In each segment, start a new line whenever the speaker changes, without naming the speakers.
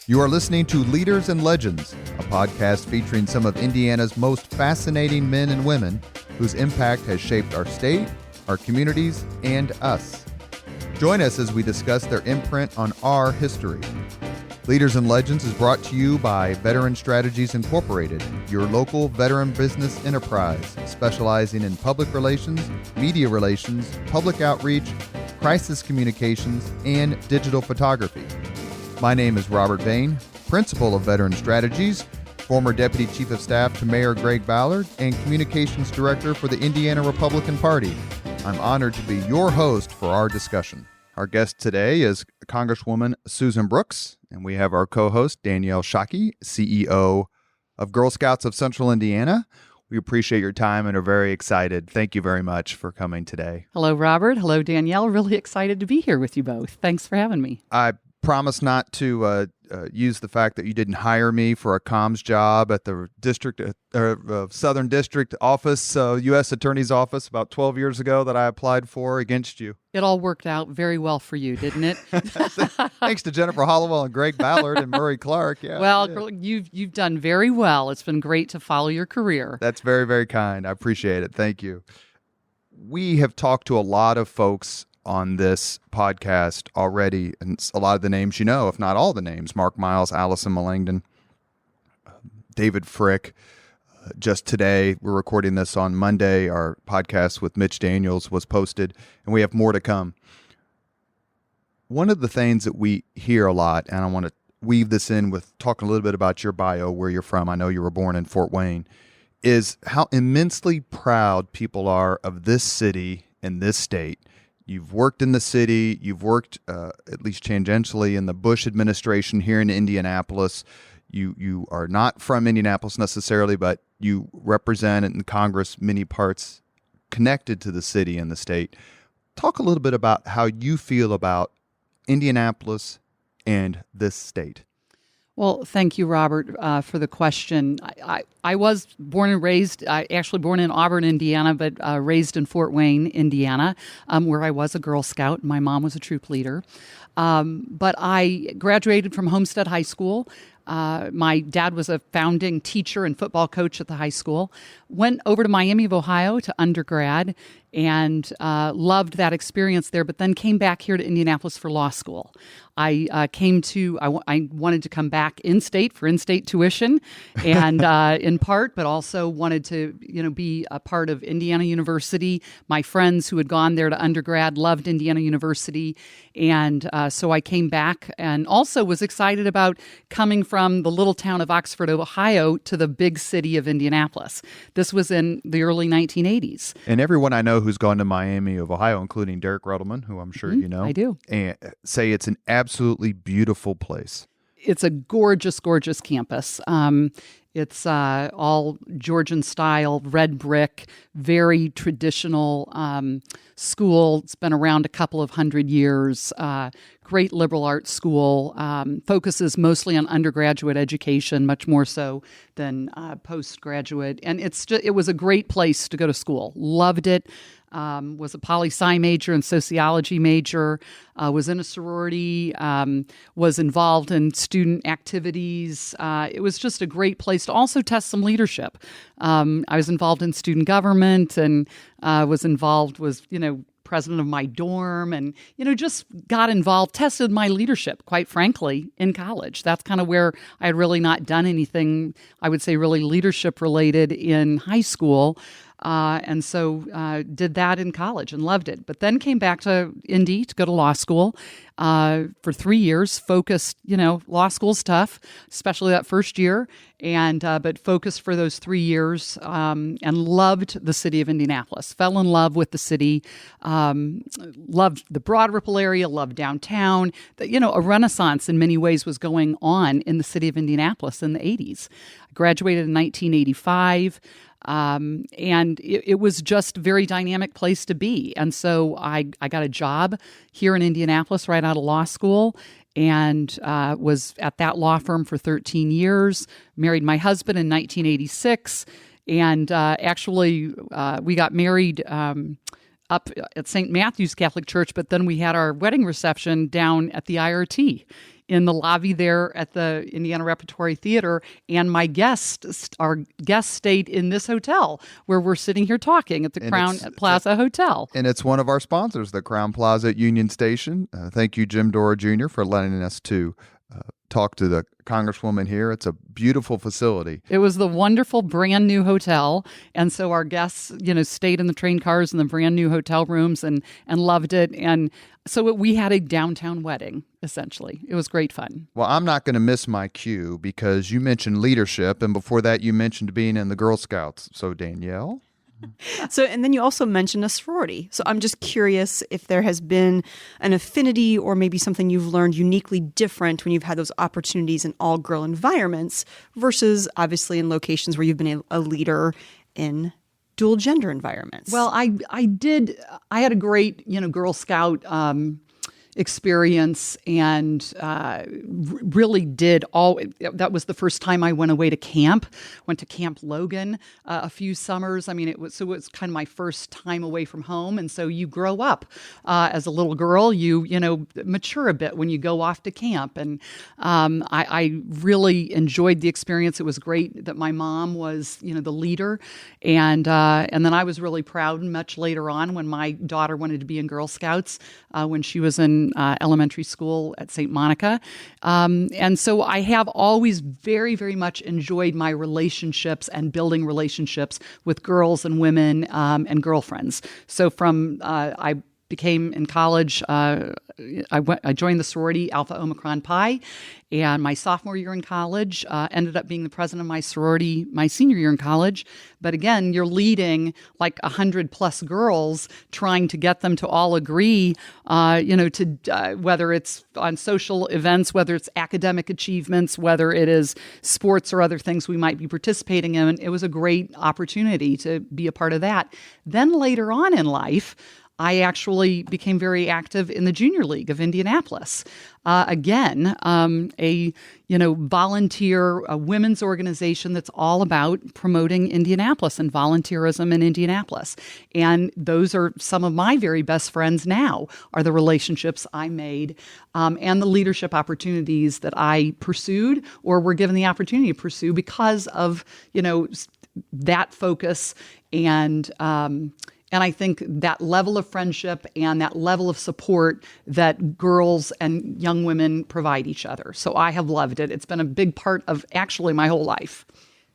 You are listening to Leaders and Legends, a podcast featuring some of Indiana's most fascinating men and women whose impact has shaped our state, our communities, and us. Join us as we discuss their imprint on our history. Leaders and Legends is brought to you by Veteran Strategies Incorporated, your local veteran business enterprise specializing in public relations, media relations, public outreach, crisis communications, and digital photography. My name is Robert Bain, Principal of Veteran Strategies, former Deputy Chief of Staff to Mayor Greg Ballard, and Communications Director for the Indiana Republican Party. I'm honored to be your host for our discussion. Our guest today is Congresswoman Susan Brooks, and we have our co-host Danielle Shockey, CEO of Girl Scouts of Central Indiana. We appreciate your time and are very excited. Thank you very much for coming today.
Hello, Robert. Hello, Danielle. Really excited to be here with you both. Thanks for having me.
I promise not to use the fact that you didn't hire me for a comms job at the Southern District Office, U.S. Attorney's Office about 12 years ago that I applied for against you.
It all worked out very well for you, didn't it?
Thanks to Jennifer Hollowell and Greg Ballard and Murray Clark. Yeah.
Well, you've done very well. It's been great to follow your career.
That's very, very kind. I appreciate it. Thank you. We have talked to a lot of folks on this podcast already, and a lot of the names you know, if not all the names: Mark Miles, Allison Millangton, David Frick. Just today, we're recording this on Monday. Our podcast with Mitch Daniels was posted, and we have more to come. One of the things that we hear a lot, and I want to weave this in with talking a little bit about your bio, where you're from. I know you were born in Fort Wayne, is how immensely proud people are of this city and this state. You've worked in the city. You've worked, at least tangentially, in the Bush administration here in Indianapolis. You are not from Indianapolis necessarily, but you represent in Congress many parts connected to the city and the state. Talk a little bit about how you feel about Indianapolis and this state.
Well, thank you, Robert, for the question. I was born and raised, actually born in Auburn, Indiana, but raised in Fort Wayne, Indiana, where I was a Girl Scout, and my mom was a troop leader. But I graduated from Homestead High School. My dad was a founding teacher and football coach at the high school. Went over to Miami of Ohio to undergrad and loved that experience there, but then came back here to Indianapolis for law school. I wanted to come back in-state for in-state tuition, and in part, but also wanted to, be a part of Indiana University. My friends who had gone there to undergrad loved Indiana University, and so I came back and also was excited about coming from the little town of Oxford, Ohio, to the big city of Indianapolis. This was in the early 1980s.
And everyone I know who's gone to Miami of Ohio, including Derek Ruddleman, who I'm sure you know.
I do.
And say it's an absolutely beautiful place.
It's a gorgeous, gorgeous campus. It's all Georgian style, red brick, very traditional school. It's been around a couple of hundred years. Great liberal arts school. Focuses mostly on undergraduate education, much more so than postgraduate. And it was a great place to go to school. Loved it. Was a poli-sci major and sociology major, was in a sorority, was involved in student activities. It was just a great place to also test some leadership. I was involved in student government and was president of my dorm and, just got involved, tested my leadership, quite frankly, in college. That's kind of where I had really not done anything, I would say, really leadership related in high school. And so did that in college and loved it. But then came back to Indy to go to law school for 3 years, focused, law school's tough, especially that first year, and but focused for those 3 years and loved the city of Indianapolis, fell in love with the city, loved the Broad Ripple area, loved downtown. A renaissance in many ways was going on in the city of Indianapolis in the 80s. I graduated in 1985. And it was just a very dynamic place to be. And so I got a job here in Indianapolis right out of law school and was at that law firm for 13 years, married my husband in 1986. And actually, we got married up at St. Matthew's Catholic Church, but then we had our wedding reception down at the IRT in the lobby there at the Indiana Repertory Theater, and our guest stayed in this hotel where we're sitting here talking at the Crown Plaza Hotel.
And it's one of our sponsors, the Crown Plaza at Union Station. Thank you, Jim Dora Jr., for letting us to talk to the Congresswoman here. It's a beautiful facility.
It was the wonderful brand new hotel. And so our guests, stayed in the train cars in the brand new hotel rooms and loved it. And so we had a downtown wedding, essentially. It was great fun.
Well, I'm not going to miss my cue because you mentioned leadership. And before that, you mentioned being in the Girl Scouts. So Danielle?
So, and then you also mentioned a sorority. So I'm just curious if there has been an affinity or maybe something you've learned uniquely different when you've had those opportunities in all-girl environments versus obviously in locations where you've been a leader in dual-gender environments.
Well, I had a great, Girl Scout experience, and really did all. That was the first time I went away to camp. Went to Camp Logan a few summers. I mean, it was kind of my first time away from home, and so you grow up as a little girl. You mature a bit when you go off to camp, and I really enjoyed the experience. It was great that my mom was the leader, and then I was really proud. Much later on, when my daughter wanted to be in Girl Scouts, when she was in elementary school at St. Monica. And so I have always very, very much enjoyed my relationships and building relationships with girls and women and girlfriends. So I became in college, I joined the sorority Alpha Omicron Pi, and my sophomore year in college ended up being the president of my sorority my senior year in college. But again, you're leading like 100+ girls, trying to get them to all agree, whether it's on social events, whether it's academic achievements, whether it is sports or other things we might be participating in. It was a great opportunity to be a part of that. Then later on in life, I actually became very active in the Junior League of Indianapolis. Again, a volunteer, a women's organization that's all about promoting Indianapolis and volunteerism in Indianapolis. And those are some of my very best friends now, are the relationships I made and the leadership opportunities that I pursued or were given the opportunity to pursue because of, that focus and I think that level of friendship and that level of support that girls and young women provide each other. So I have loved it. It's been a big part of actually my whole life.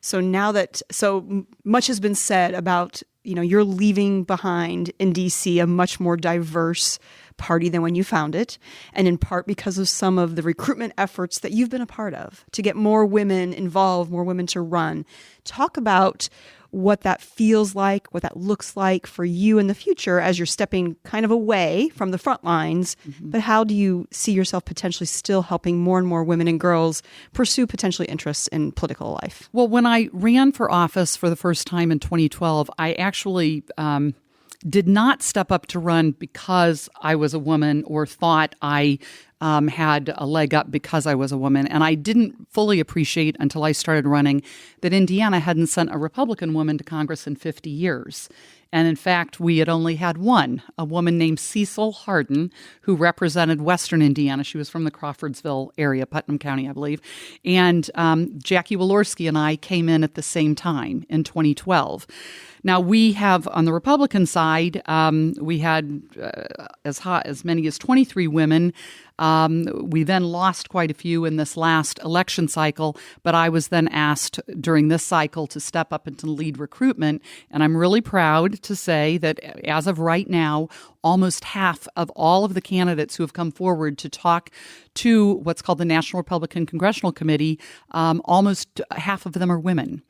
So now that so much has been said about, you're leaving behind in DC a much more diverse party than when you found it, and in part because of some of the recruitment efforts that you've been a part of to get more women involved, more women to run. Talk about what that feels like, what that looks like for you in the future as you're stepping kind of away from the front lines. Mm-hmm. But how do you see yourself potentially still helping more and more women and girls pursue potentially interests in political life?
Well, when I ran for office for the first time in 2012, I actually did not step up to run because I was a woman or thought I had a leg up because I was a woman. And I didn't fully appreciate until I started running that Indiana hadn't sent a Republican woman to Congress in 50 years. And in fact, we had only had one, a woman named Cecil Hardin, who represented Western Indiana. She was from the Crawfordsville area, Putnam County, I believe. And Jackie Walorski and I came in at the same time in 2012. Now, we have, on the Republican side, we had as many as 23 women. We then lost quite a few in this last election cycle, but I was then asked during this cycle to step up and to lead recruitment. And I'm really proud to say that as of right now, almost half of all of the candidates who have come forward to talk to what's called the National Republican Congressional Committee, almost half of them are women.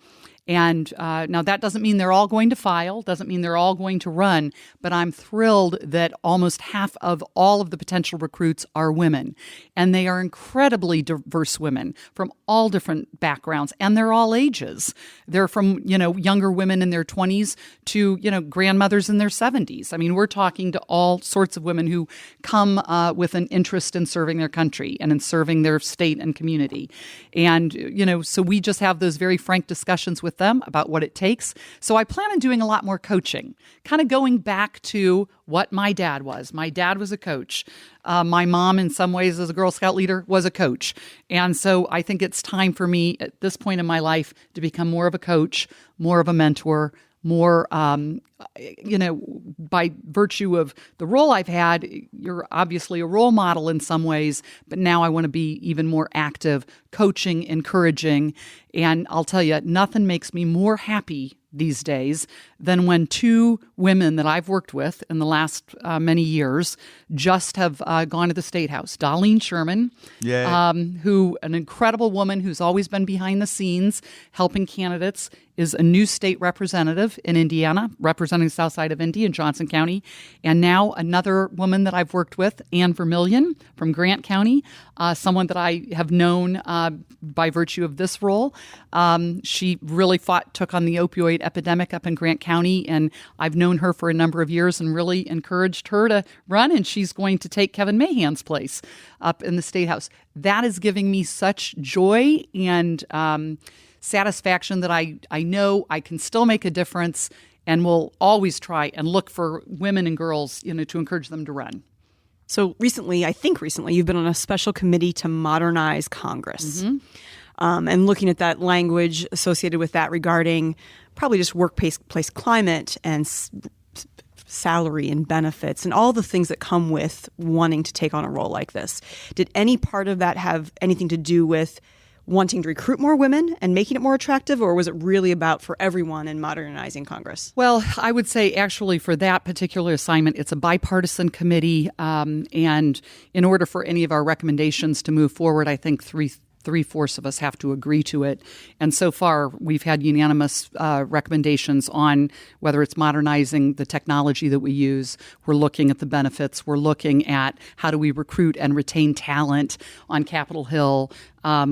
And now that doesn't mean they're all going to file, doesn't mean they're all going to run, but I'm thrilled that almost half of all of the potential recruits are women. And they are incredibly diverse women from all different backgrounds, and they're all ages. They're from, younger women in their 20s to, grandmothers in their 70s. I mean, we're talking to all sorts of women who come with an interest in serving their country and in serving their state and community. And, so we just have those very frank discussions with with them about what it takes. So I plan on doing a lot more coaching, kind of going back to what my dad was. My dad was a coach. My mom, in some ways, as a Girl Scout leader, was a coach. And so I think it's time for me at this point in my life to become more of a coach, more of a mentor, more, by virtue of the role I've had, you're obviously a role model in some ways, but now I want to be even more active, coaching, encouraging. And I'll tell you, nothing makes me more happy these days than when two women that I've worked with in the last many years just have gone to the State House. Darlene Sherman, who an incredible woman who's always been behind the scenes helping candidates, is a new state representative in Indiana, representing the south side of Indy in Johnson County. And now another woman that I've worked with, Ann Vermillion from Grant County, someone that I have known by virtue of this role. She really took on the opioid epidemic up in Grant County, and I've known her for a number of years and really encouraged her to run, and she's going to take Kevin Mahan's place up in the State House. That is giving me such joy and satisfaction that I know I can still make a difference and will always try and look for women and girls, to encourage them to run.
So I think recently, you've been on a special committee to modernize Congress. Mm-hmm. And looking at that language associated with that regarding probably just workplace climate and salary and benefits and all the things that come with wanting to take on a role like this. Did any part of that have anything to do with wanting to recruit more women and making it more attractive, or was it really about for everyone and modernizing Congress?
Well, I would say actually for that particular assignment, it's a bipartisan committee. And in order for any of our recommendations to move forward, I think three-fourths of us have to agree to it. And so far, we've had unanimous recommendations on whether it's modernizing the technology that we use. We're looking at the benefits. We're looking at how do we recruit and retain talent on Capitol Hill.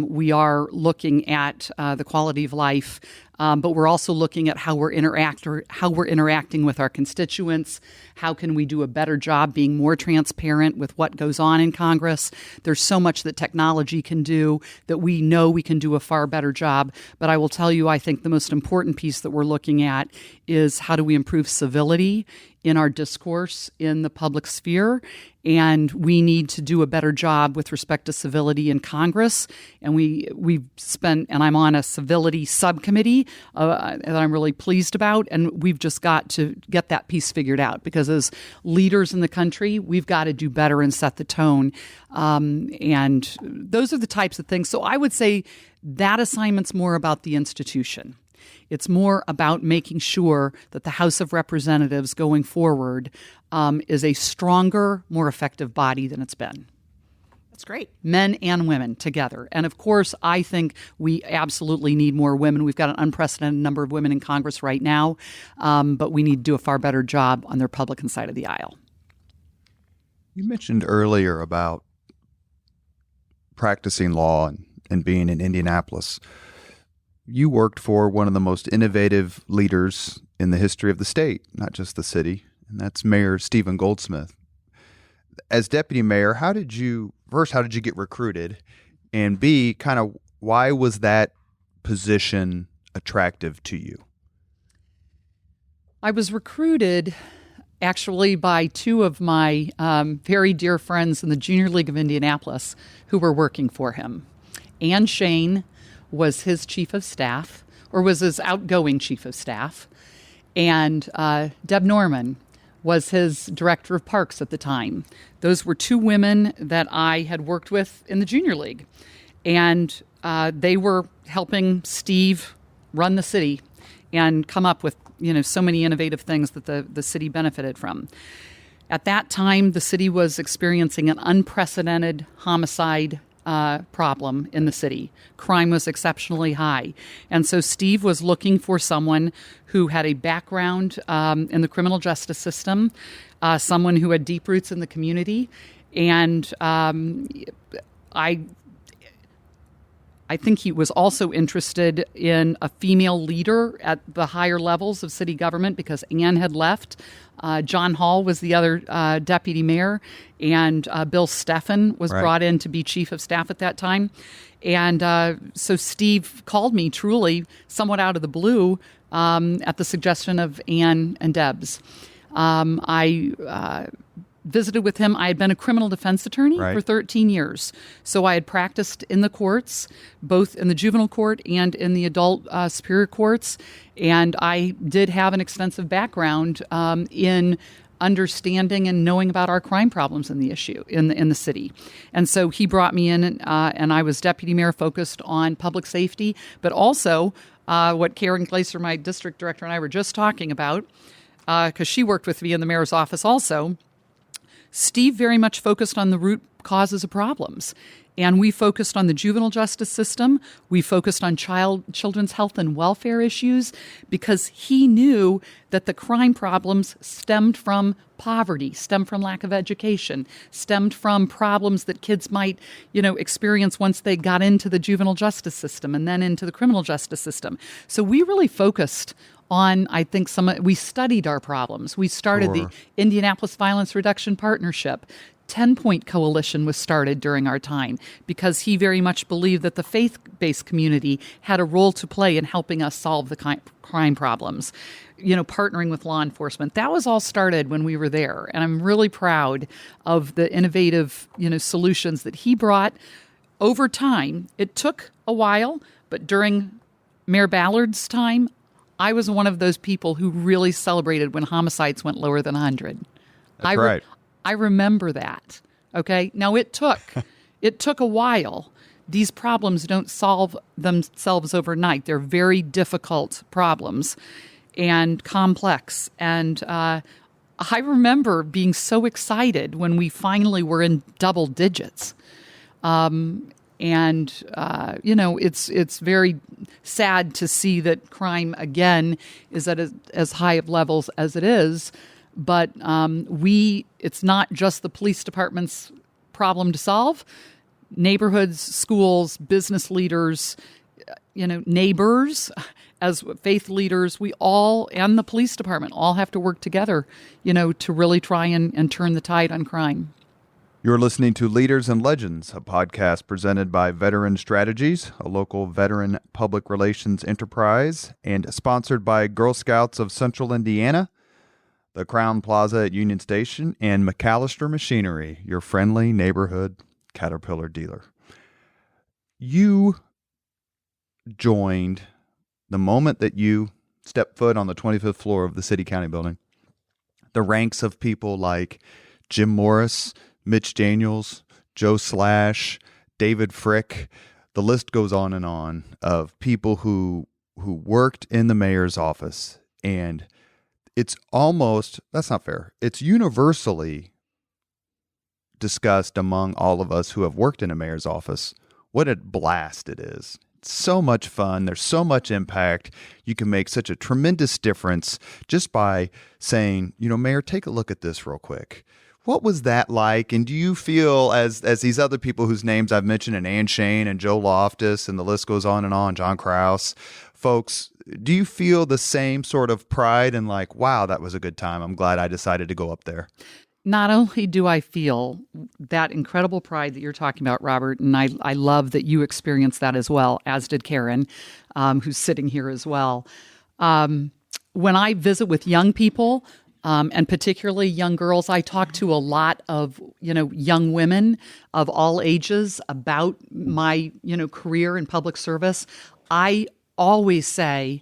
We are looking at the quality of life, but we're also looking at how we're interacting with our constituents. How can we do a better job being more transparent with what goes on in Congress? There's so much that technology can do that we know we can do a far better job. But I will tell you, I think the most important piece that we're looking at is how do we improve civility in our discourse in the public sphere. And we need to do a better job with respect to civility in Congress. And we've spent, and I'm on a civility subcommittee that I'm really pleased about. And we've just got to get that piece figured out, because as leaders in the country, we've got to do better and set the tone. And those are the types of things. So I would say that assignment's more about the institution. It's more about making sure that the House of Representatives going forward is a stronger, more effective body than it's been.
That's great.
Men and women together. And of course, I think we absolutely need more women. We've got an unprecedented number of women in Congress right now, but we need to do a far better job on the Republican side of the aisle.
You mentioned earlier about practicing law and being in Indianapolis. You worked for one of the most innovative leaders in the history of the state, not just the city, and that's Mayor Stephen Goldsmith. As deputy mayor, how did you get recruited? And B, kind of why was that position attractive to you?
I was recruited actually by two of my very dear friends in the Junior League of Indianapolis who were working for him. Ann Shane was his chief of staff, or was his outgoing chief of staff, and Deb Norman was his director of parks at the time. Those were two women that I had worked with in the Junior League, and they were helping Steve run the city and come up with so many innovative things that the city benefited from. At that time, the city was experiencing an unprecedented homicide problem in the city. Crime was exceptionally high. And so Steve was looking for someone who had a background in the criminal justice system, someone who had deep roots in the community. And I I think he was also interested in a female leader at the higher levels of city government because Ann had left. John Hall was the other deputy mayor, and Bill Steffen was brought in to be chief of staff at that time. And so Steve called me truly somewhat out of the blue at the suggestion of Ann and Debs. I visited with him. I had been a criminal defense attorney for 13 years. So I had practiced in the courts, both in the juvenile court and in the adult superior courts. And I did have an extensive background in understanding and knowing about our crime problems in the city. And so he brought me in, and I was deputy mayor focused on public safety, but also what Karen Glaser, my district director, and I were just talking about, because she worked with me in the mayor's office also. Steve very much focused on the root causes of problems. And we focused on the juvenile justice system. We focused on children's health and welfare issues because he knew that the crime problems stemmed from poverty, stemmed from lack of education, stemmed from problems that kids might, experience once they got into the juvenile justice system and then into the criminal justice system. So we really focused on, I think, we studied our problems. We started the Indianapolis Violence Reduction Partnership. 10-Point Coalition was started during our time because he very much believed that the faith-based community had a role to play in helping us solve the crime problems. Partnering with law enforcement. That was all started when we were there. And I'm really proud of the innovative, solutions that he brought over time. It took a while, but during Mayor Ballard's time, I was one of those people who really celebrated when homicides went lower than 100.
That's right.
I remember that. Okay. Now it took a while. These problems don't solve themselves overnight. They're very difficult problems and complex. And I remember being so excited when we finally were in double digits. It's very sad to see that crime again is at as high of levels as it is. But it's not just the police department's problem to solve. Neighborhoods, schools, business leaders, neighbors, as faith leaders, we all, and the police department, all have to work together, to really try and turn the tide on crime.
You're listening to Leaders and Legends, a podcast presented by Veteran Strategies, a local veteran public relations enterprise, and sponsored by Girl Scouts of Central Indiana, the Crown Plaza at Union Station, and McAllister Machinery, your friendly neighborhood Caterpillar dealer. You joined the moment that you stepped foot on the 25th floor of the City County building, the ranks of people like Jim Morris, Mitch Daniels, Joe Slash, David Frick. The list goes on and on of people who worked in the mayor's office. And it's almost, that's not fair. It's universally discussed among all of us who have worked in a mayor's office what a blast it is. It's so much fun. There's so much impact. You can make such a tremendous difference just by saying, Mayor, take a look at this real quick. What was that like? And do you feel, as these other people whose names I've mentioned, and Ann Shane and Joe Loftus, and the list goes on and on, John Krause, folks, do you feel the same sort of pride and like, wow, that was a good time. I'm glad I decided to go up there?
Not only do I feel that incredible pride that you're talking about, Robert, and I love that you experienced that as well, as did Karen, who's sitting here as well. When I visit with young people, and particularly young girls, I talk to a lot of, young women of all ages about my, career in public service. I always say,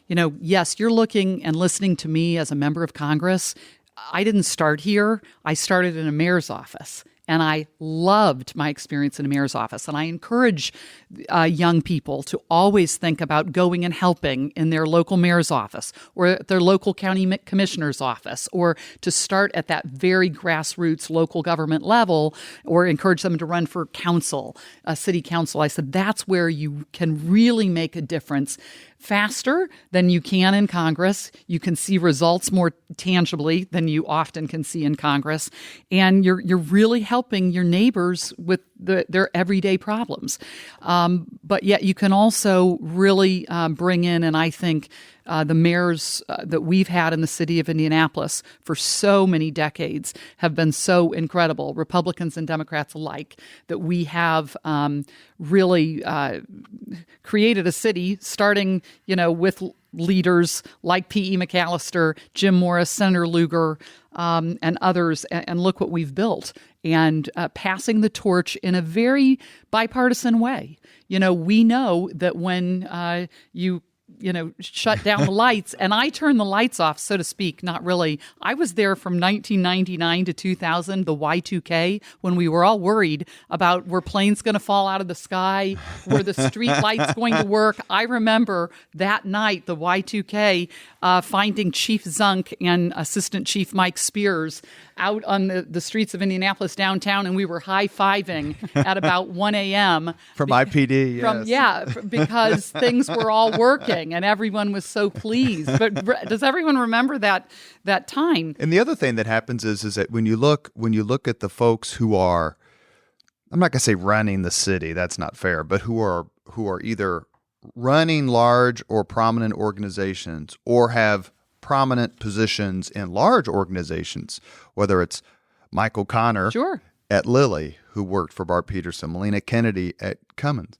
yes, you're looking and listening to me as a member of Congress. I didn't start here. I started in a mayor's office. And I loved my experience in a mayor's office. And I encourage young people to always think about going and helping in their local mayor's office or at their local county commissioner's office, or to start at that very grassroots local government level, or encourage them to run for council, city council. I said, that's where you can really make a difference faster than you can in Congress. You can see results more tangibly than you often can see in Congress. And you're really helping your neighbors with their everyday problems. But yet you can also really bring in, and I think the mayors that we've had in the city of Indianapolis for so many decades have been so incredible, Republicans and Democrats alike, that we have really created a city starting, with leaders like P.E. McAllister, Jim Morris, Senator Lugar, and others. And look what we've built. And passing the torch in a very bipartisan way. We know that when you shut down the lights, and I turned the lights off, so to speak, not really. I was there from 1999 to 2000, the Y2K, when we were all worried about were planes going to fall out of the sky, were the street lights going to work. I remember that night, the Y2K, finding Chief Zunk and Assistant Chief Mike Spears out on the streets of Indianapolis downtown, and we were high-fiving at about 1 a.m.
From IPD, yes.
Because things were all working, and everyone was so pleased. But does everyone remember that time?
And the other thing that happens is that when you look at the folks who are, I'm not going to say running the city, that's not fair, but who are either running large or prominent organizations or have prominent positions in large organizations, whether it's Mike O'Connor at Lilly, who worked for Bart Peterson, Melina Kennedy at Cummins,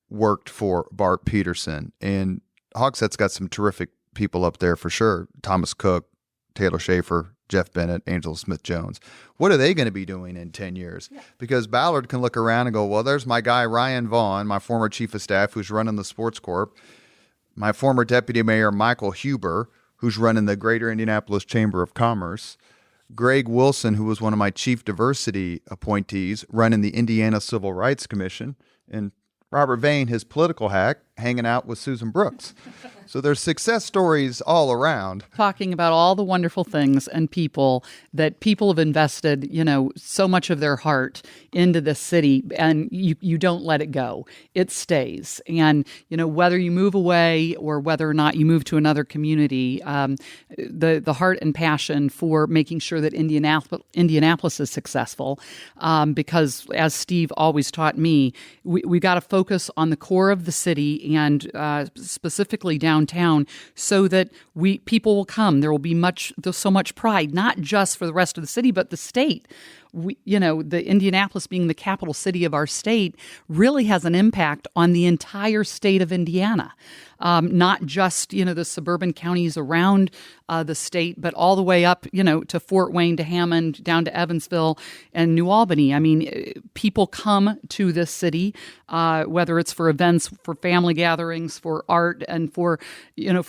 worked for Bart Peterson, and Hogsett's got some terrific people up there for sure. Thomas Cook, Taylor Schaefer, Jeff Bennett, Angela Smith-Jones. What are they going to be doing in 10 years? Yeah. Because Ballard can look around and go, well, there's my guy Ryan Vaughn, my former chief of staff who's running the sports corp, my former deputy mayor Michael Huber, who's running the Greater Indianapolis Chamber of Commerce, Greg Wilson, who was one of my chief diversity appointees, running the Indiana Civil Rights Commission, and Robert Vane, his political hack, hanging out with Susan Brooks. So there's success stories all around.
Talking about all the wonderful things and people that people have invested, so much of their heart into this city, and you don't let it go. It stays. And, whether you move away or whether or not you move to another community, the heart and passion for making sure that Indianapolis is successful, because as Steve always taught me, we got to focus on the core of the city and specifically downtown, so that people will come. There's so much pride, not just for the rest of the city, but the state. The Indianapolis being the capital city of our state really has an impact on the entire state of Indiana. Not just, the suburban counties around the state, but all the way up, to Fort Wayne, to Hammond, down to Evansville and New Albany. I mean, people come to this city, whether it's for events, for family gatherings, for art, and for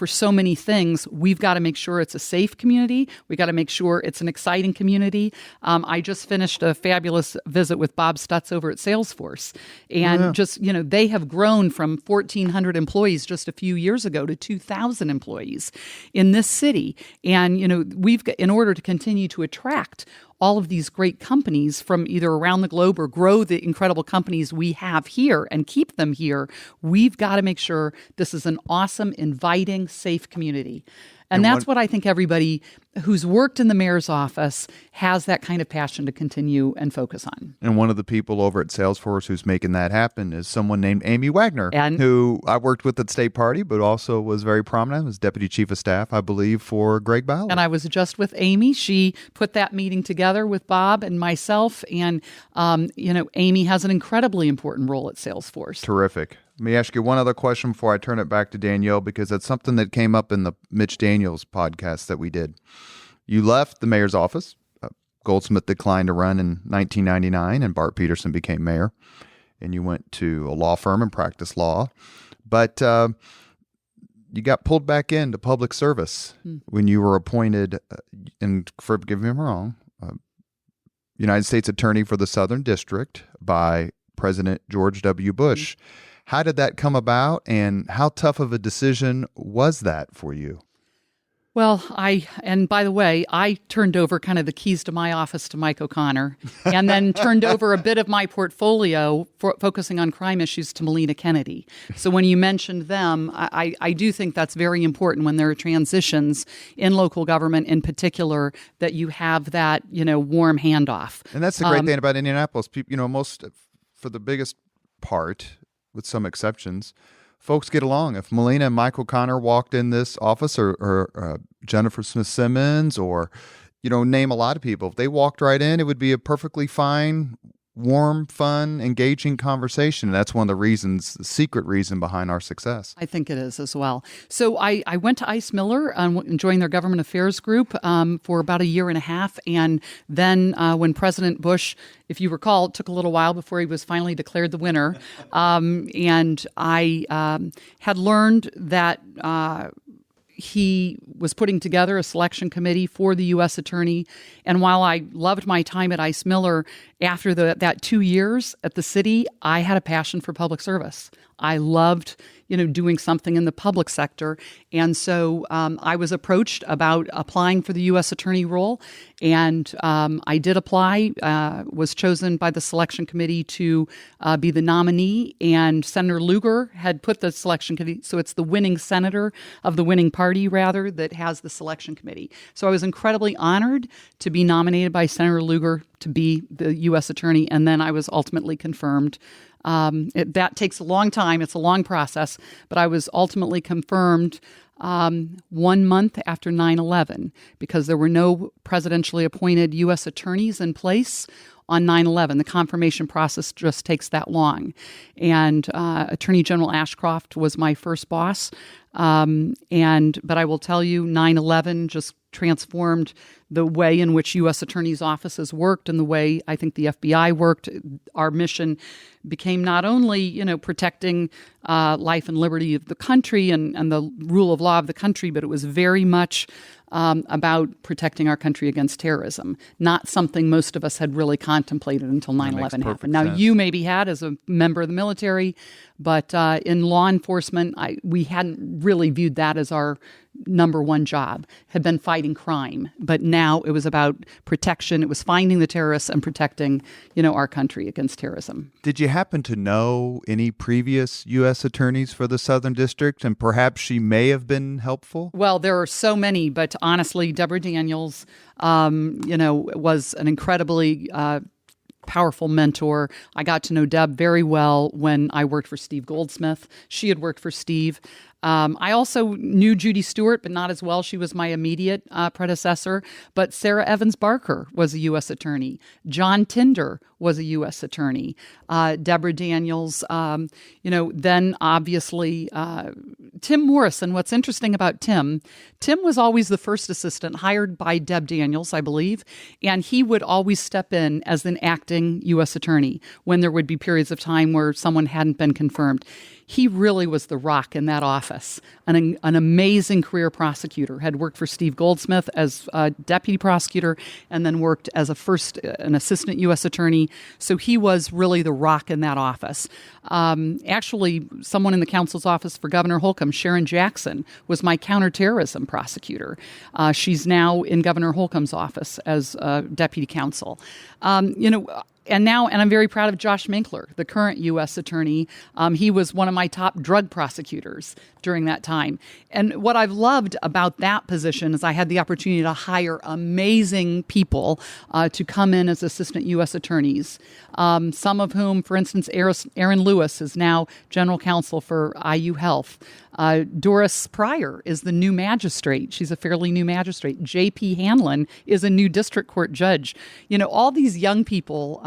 so many things. We've got to make sure it's a safe community. We got to make sure it's an exciting community. I just finished a fabulous visit with Bob Stutz over at Salesforce. And they have grown from 1,400 employees just a few years ago to 2,000 employees in this city. And, we've got, in order to continue to attract all of these great companies from either around the globe or grow the incredible companies we have here and keep them here, we've got to make sure this is an awesome, inviting, safe community. And that's what I think everybody who's worked in the mayor's office has that kind of passion to continue and focus on.
And one of the people over at Salesforce who's making that happen is someone named Amy Wagner, who I worked with at State Party, but also was very prominent as Deputy Chief of Staff, I believe, for Greg Ballard.
And I was just with Amy. She put that meeting together with Bob and myself. And, Amy has an incredibly important role at Salesforce.
Terrific. Let me ask you one other question before I turn it back to Danielle, because that's something that came up in the Mitch Daniels podcast that we did. You left the mayor's office. Goldsmith declined to run in 1999, and Bart Peterson became mayor. And you went to a law firm and practiced law. But you got pulled back into public service when you were appointed, and forgive me if I'm wrong, United States Attorney for the Southern District by President George W. Bush. How did that come about, and how tough of a decision was that for you?
Well, and by the way, I turned over kind of the keys to my office to Mike O'Connor, and then turned over a bit of my portfolio focusing on crime issues to Melina Kennedy. So when you mentioned them, I do think that's very important when there are transitions in local government in particular, that you have that, warm handoff.
And that's the great thing about Indianapolis. People, most for the biggest part, with some exceptions, folks get along. If Melina and Michael Connor walked in this office, or Jennifer Smith Simmons, or name a lot of people, if they walked right in, it would be a perfectly fine, warm, fun, engaging conversation. And that's one of the reasons, the secret reason behind our success.
I think it is as well. So I went to Ice Miller and joined their government affairs group for about a year and a half. And then when President Bush, if you recall, it took a little while before he was finally declared the winner. And I had learned that he was putting together a selection committee for the U.S. Attorney. And while I loved my time at Ice Miller, after that 2 years at the city, I had a passion for public service. I loved, doing something in the public sector. And so I was approached about applying for the U.S. Attorney role. And I did apply, was chosen by the selection committee to be the nominee. And Senator Lugar had put the selection committee. So it's the winning senator of the winning party, rather, that has the selection committee. So I was incredibly honored to be nominated by Senator Lugar to be the U.S. Attorney. And then I was ultimately confirmed. That takes a long time. It's a long process, but I was ultimately confirmed 1 month after 9/11 because there were no presidentially appointed U.S. attorneys in place on 9/11. The confirmation process just takes that long. And Attorney General Ashcroft was my first boss. But I will tell you, 9/11 just transformed the way in which U.S. attorneys' offices worked and the way I think the FBI worked. Our mission became not only, protecting life and liberty of the country and the rule of law of the country, but it was very much about protecting our country against terrorism, not something most of us had really contemplated until 9/11 happened. Now, you maybe had as a member of the military, but in law enforcement, we hadn't really viewed that as our number one job, had been fighting crime. But now it was about protection. It was finding the terrorists and protecting, our country against terrorism.
Did you happen to know any previous U.S. attorneys for the Southern District, and perhaps she may have been helpful?
Well, there are so many, but honestly, Deborah Daniels, was an incredibly powerful mentor. I got to know Deb very well when I worked for Steve Goldsmith. She had worked for Steve. I also knew Judy Stewart, but not as well. She was my immediate predecessor. But Sarah Evans Barker was a U.S. attorney. John Tinder was a U.S. attorney. Deborah Daniels, then obviously Tim Morrison. What's interesting about Tim was always the first assistant hired by Deb Daniels, I believe, and he would always step in as an acting U.S. attorney when there would be periods of time where someone hadn't been confirmed. He really was the rock in that office. An amazing career prosecutor, had worked for Steve Goldsmith as a deputy prosecutor and then worked as an assistant U.S. attorney. So he was really the rock in that office. Actually, someone in the counsel's office for Governor Holcomb, Sharon Jackson, was my counterterrorism prosecutor. She's now in Governor Holcomb's office as deputy counsel. And I'm very proud of Josh Minkler, the current U.S. attorney. He was one of my top drug prosecutors during that time. And what I've loved about that position is I had the opportunity to hire amazing people to come in as assistant U.S. attorneys, some of whom, for instance, Erin Lewis is now general counsel for IU Health. Doris Pryor is the new magistrate. She's a fairly new magistrate. J.P. Hanlon is a new district court judge. All these young people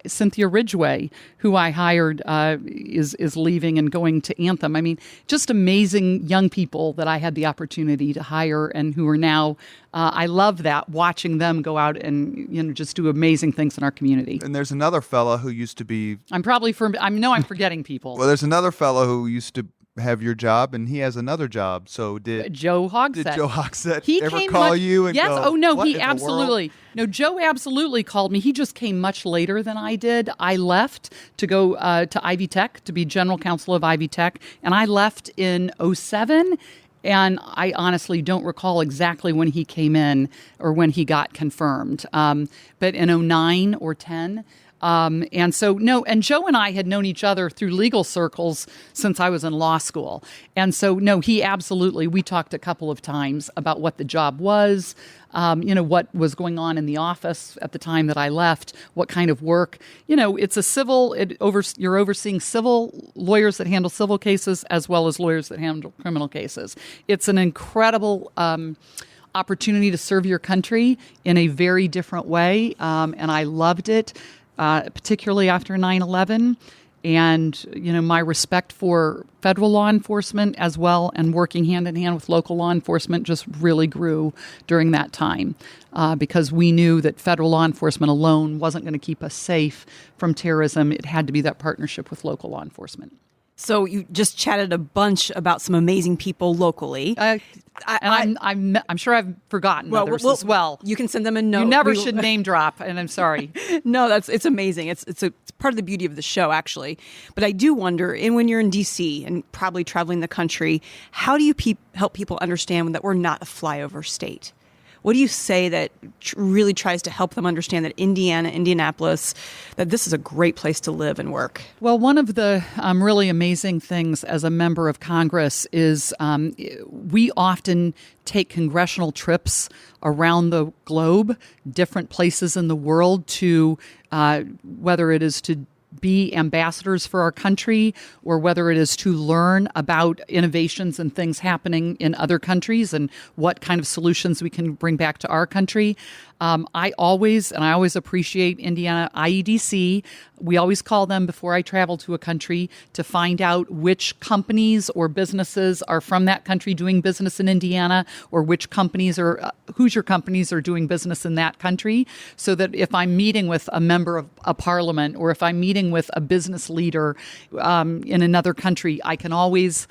Cynthia Ridgway, who I hired, is leaving and going to Anthem. I mean, just amazing young people that I had the opportunity to hire and who are now, I love that, watching them go out and, just do amazing things in our community.
And there's another fellow who used to be...
I'm forgetting people.
Well, there's another fellow who used to have your job, and he has another job. So did
Joe Hogsett.
Did Joe Hogsett ever call you? And
yes.
Go,
oh no,
what
he
in the
absolutely.
world?
No, Joe absolutely called me. He just came much later than I did. I left to go to Ivy Tech to be general counsel of Ivy Tech, and I left in 2007. And I honestly don't recall exactly when he came in or when he got confirmed. But in 2009 or 10. And so, no, and Joe and I had known each other through legal circles since I was in law school. And so, no, he absolutely, we talked a couple of times about what the job was, what was going on in the office at the time that I left, what kind of work. It's a you're overseeing civil lawyers that handle civil cases as well as lawyers that handle criminal cases. It's an incredible opportunity to serve your country in a very different way, and I loved it, particularly after 9/11. And, my respect for federal law enforcement as well and working hand in hand with local law enforcement just really grew during that time because we knew that federal law enforcement alone wasn't going to keep us safe from terrorism. It had to be that partnership with local law enforcement.
So you just chatted a bunch about some amazing people locally.
I'm sure I've forgotten others as well.
You can send them a note.
You never should name drop, and I'm sorry.
No, it's amazing. It's part of the beauty of the show, actually. But I do wonder, and when you're in D.C. and probably traveling the country, how do you help people understand that we're not a flyover state? What do you say that really tries to help them understand that Indianapolis, that this is a great place to live and work?
Well, one of the really amazing things as a member of Congress is we often take congressional trips around the globe, different places in the world to whether it is to be ambassadors for our country or whether it is to learn about innovations and things happening in other countries and what kind of solutions we can bring back to our country. I always appreciate Indiana IEDC. We always call them before I travel to a country to find out which companies or businesses are from that country doing business in Indiana, or which companies or Hoosier companies are doing business in that country, so that if I'm meeting with a member of a parliament or if I'm meeting with a business leader in another country, I can always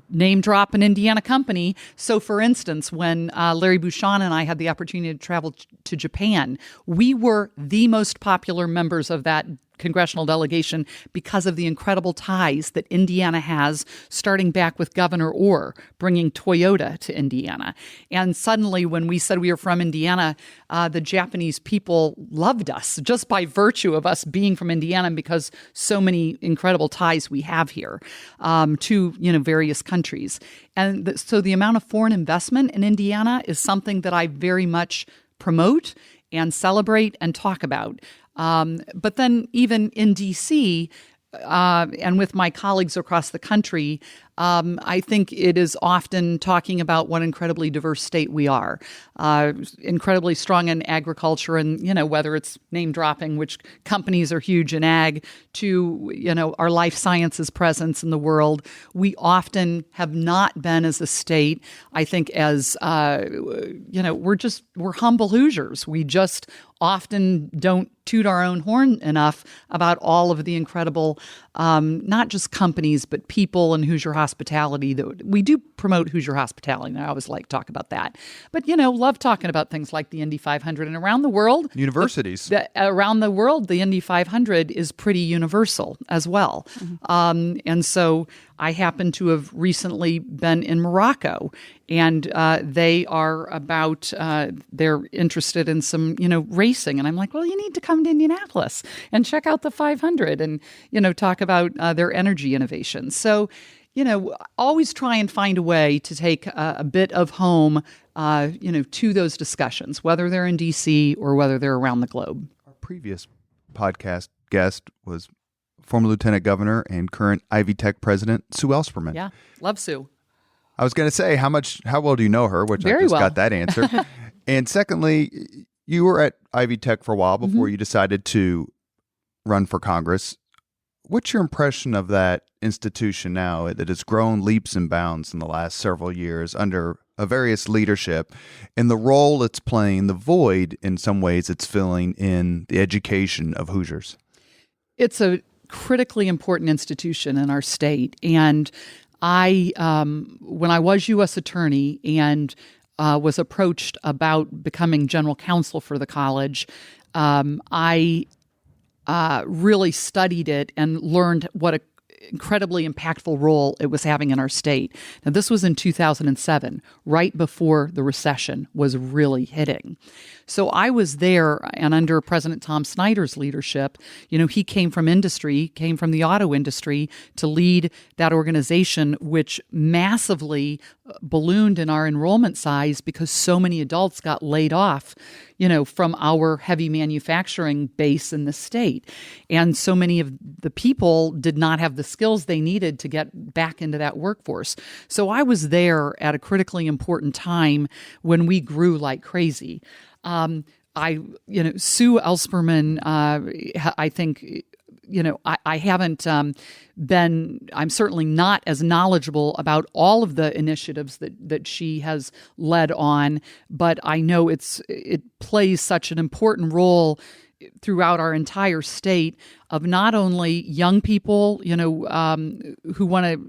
name drop an Indiana company. So, for instance, when Larry Bouchon and I had the opportunity to travel to Japan, we were the most popular members of that congressional delegation because of the incredible ties that Indiana has, starting back with Governor Orr, bringing Toyota to Indiana. And suddenly, when we said we were from Indiana, the Japanese people loved us just by virtue of us being from Indiana, because so many incredible ties we have here to various countries. And so the amount of foreign investment in Indiana is something that I very much promote and celebrate and talk about. But then even in D.C., and with my colleagues across the country, I think it is often talking about what an incredibly diverse state we are, incredibly strong in agriculture, and whether it's name dropping which companies are huge in ag, to our life sciences presence in the world. We often have not been as a state, I think, as we're humble Hoosiers. We just often don't toot our own horn enough about all of the incredible, not just companies, but people and Hoosier hospitality. That we do promote Hoosier hospitality, and I always like to talk about that. But, love talking about things like the Indy 500. And around the world,
universities.
Around the world, the Indy 500 is pretty universal as well. Mm-hmm. And so I happen to have recently been in Morocco, and they are they're interested in some, racing. And I'm like, well, you need to come to Indianapolis and check out the 500 and, talk about their energy innovations. So, always try and find a way to take a bit of home, to those discussions, whether they're in D.C. or whether they're around the globe.
Our previous podcast guest was former Lieutenant Governor and current Ivy Tech President Sue Ellspermann.
Yeah, love Sue.
I was going to say, how well do you know her? Which
Very
I just
well.
got that answer. And secondly, you were at Ivy Tech for a while before you decided to run for Congress. What's your impression of that institution now that has grown leaps and bounds in the last several years under a various leadership, and the role it's playing, the void in some ways it's filling in the education of Hoosiers?
It's a critically important institution in our state. And I, when I was U.S. Attorney and was approached about becoming general counsel for the college, I really studied it and learned what a incredibly impactful role it was having in our state. Now, this was in 2007, right before the recession was really hitting. So I was there, and under President Tom Snyder's leadership, he came from the auto industry to lead that organization, which massively ballooned in our enrollment size because so many adults got laid off, from our heavy manufacturing base in the state. And so many of the people did not have the skills they needed to get back into that workforce. So I was there at a critically important time when we grew like crazy. Sue Ellspermann, I think, I haven't I'm certainly not as knowledgeable about all of the initiatives that she has led on, but I know it plays such an important role throughout our entire state of not only young people, who want to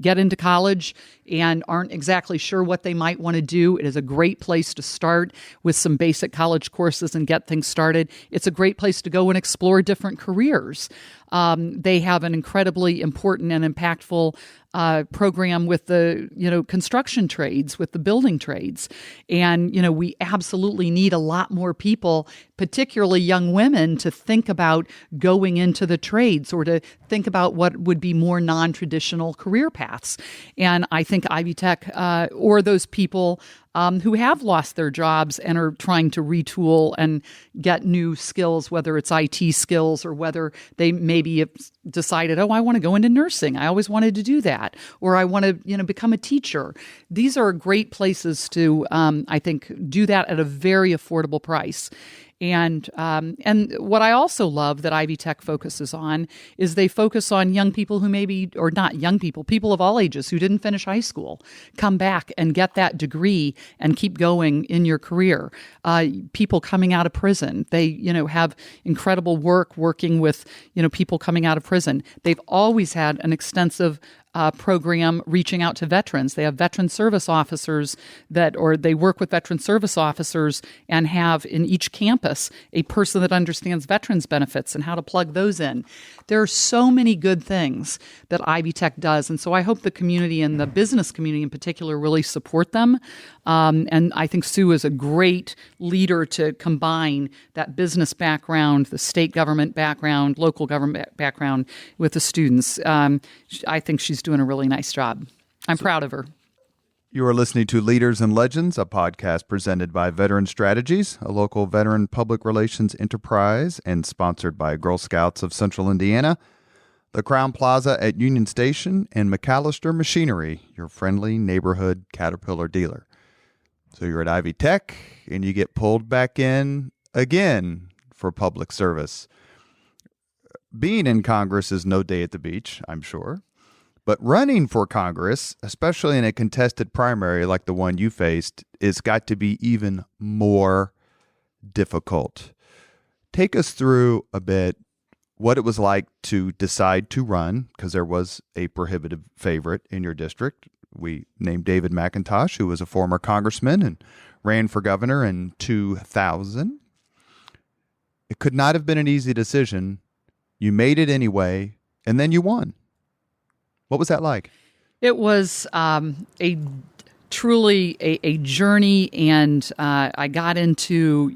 get into college and aren't exactly sure what they might want to do. It is a great place to start with some basic college courses and get things started. It's a great place to go and explore different careers. They have an incredibly important and impactful program with the construction trades, with the building trades. And we absolutely need a lot more people, particularly young women, to think about going into the trades or to think about what would be more non-traditional career paths. And I think Ivy Tech or those people who have lost their jobs and are trying to retool and get new skills, whether it's IT skills or whether they maybe have decided, I want to go into nursing. I always wanted to do that. Or I want to, become a teacher. These are great places to, I think, do that at a very affordable price. And what I also love that Ivy Tech focuses on is they focus on young people who maybe, or not young people, people of all ages who didn't finish high school, come back and get that degree and keep going in your career. People coming out of prison, they, have incredible work working with, people coming out of prison. They've always had an extensive program reaching out to veterans. They have veteran service officers or they work with veteran service officers and have in each campus a person that understands veterans benefits and how to plug those in. There are so many good things that Ivy Tech does. And so I hope the community and the business community in particular really support them. And I think Sue is a great leader to combine that business background, the state government background, local government background with the students. I think she's doing a really nice job. I'm proud of her.
You are listening to Leaders and Legends, a podcast presented by Veteran Strategies, a local veteran public relations enterprise and sponsored by Girl Scouts of Central Indiana, the Crown Plaza at Union Station, and McAllister Machinery, your friendly neighborhood Caterpillar dealer. So you're at Ivy Tech, and you get pulled back in again for public service. Being in Congress is no day at the beach, I'm sure. But running for Congress, especially in a contested primary like the one you faced, is got to be even more difficult. Take us through a bit what it was like to decide to run, because there was a prohibitive favorite in your district. We named David McIntosh, who was a former congressman and ran for governor in 2000. It could not have been an easy decision. You made it anyway, and then you won. What was that like?
It was truly a journey, and I got into,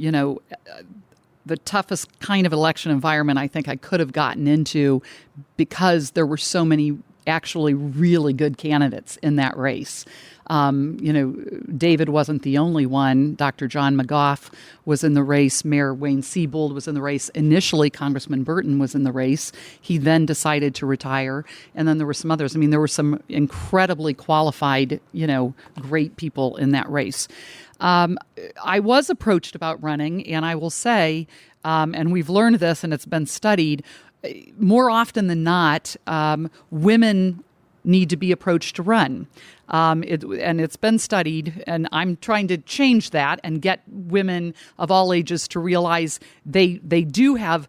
the toughest kind of election environment I think I could have gotten into because there were so many actually really good candidates in that race. David wasn't the only one. Dr. John McGough was in the race. Mayor Wayne Siebold was in the race. Initially, Congressman Burton was in the race. He then decided to retire. And then there were some others. There were some incredibly qualified, great people in that race. I was approached about running, and I will say, and we've learned this and it's been studied, more often than not, women need to be approached to run. And it's been studied, and I'm trying to change that and get women of all ages to realize they do have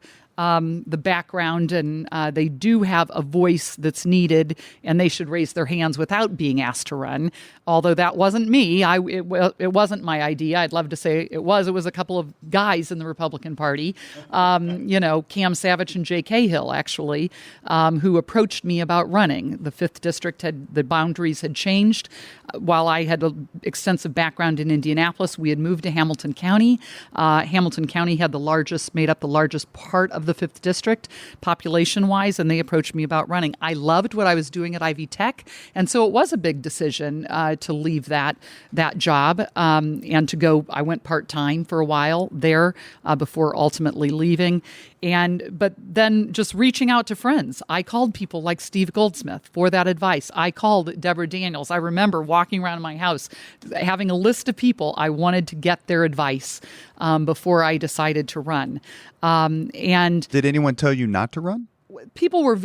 the background, and they do have a voice that's needed, and they should raise their hands without being asked to run. Although that wasn't me. It wasn't my idea. I'd love to say it was. It was a couple of guys in the Republican Party, Cam Savage and Jay Cahill, actually, who approached me about running. The 5th District the boundaries had changed. While I had an extensive background in Indianapolis, we had moved to Hamilton County. Hamilton County made up the largest part of the 5th District, population-wise, and they approached me about running. I loved what I was doing at Ivy Tech, and so it was a big decision to leave that job and to go. I went part-time for a while there before ultimately leaving. But then just reaching out to friends. I called people like Steve Goldsmith for that advice. I called Deborah Daniels. I remember walking around my house, having a list of people I wanted to get their advice before I decided to run. And
did anyone tell you not to run?
People were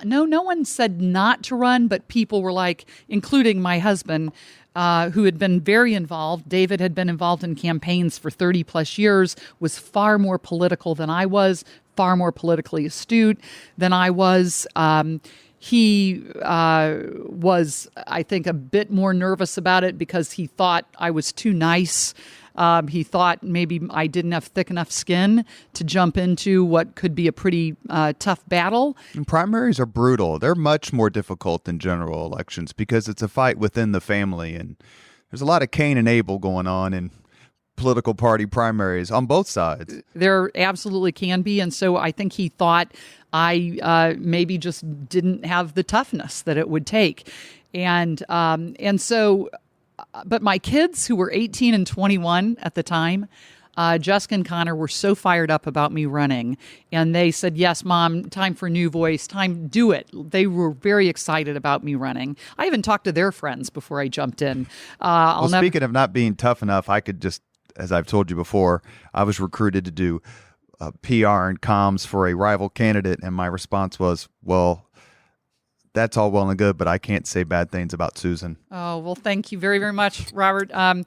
no one said not to run, but people were like, including my husband, who had been very involved. David had been involved in campaigns for 30 plus years, was far more political than I was, far more politically astute than I was. He was, I think, a bit more nervous about it because he thought I was too nice. He thought maybe I didn't have thick enough skin to jump into what could be a pretty tough battle.
And primaries are brutal. They're much more difficult than general elections because it's a fight within the family. And there's a lot of Cain and Abel going on in political party primaries on both sides. There
absolutely can be. And so I think he thought I maybe just didn't have the toughness that it would take. And so... But my kids, who were 18 and 21 at the time, Jessica and Connor, were so fired up about me running. And they said, yes, Mom, time for a new voice, do it. They were very excited about me running. I even talked to their friends before I jumped in.
Speaking of not being tough enough, I could just, as I've told you before, I was recruited to do PR and comms for a rival candidate. And my response was, well, that's all well and good, but I can't say bad things about Susan.
Oh, well, thank you very, very much, Robert. I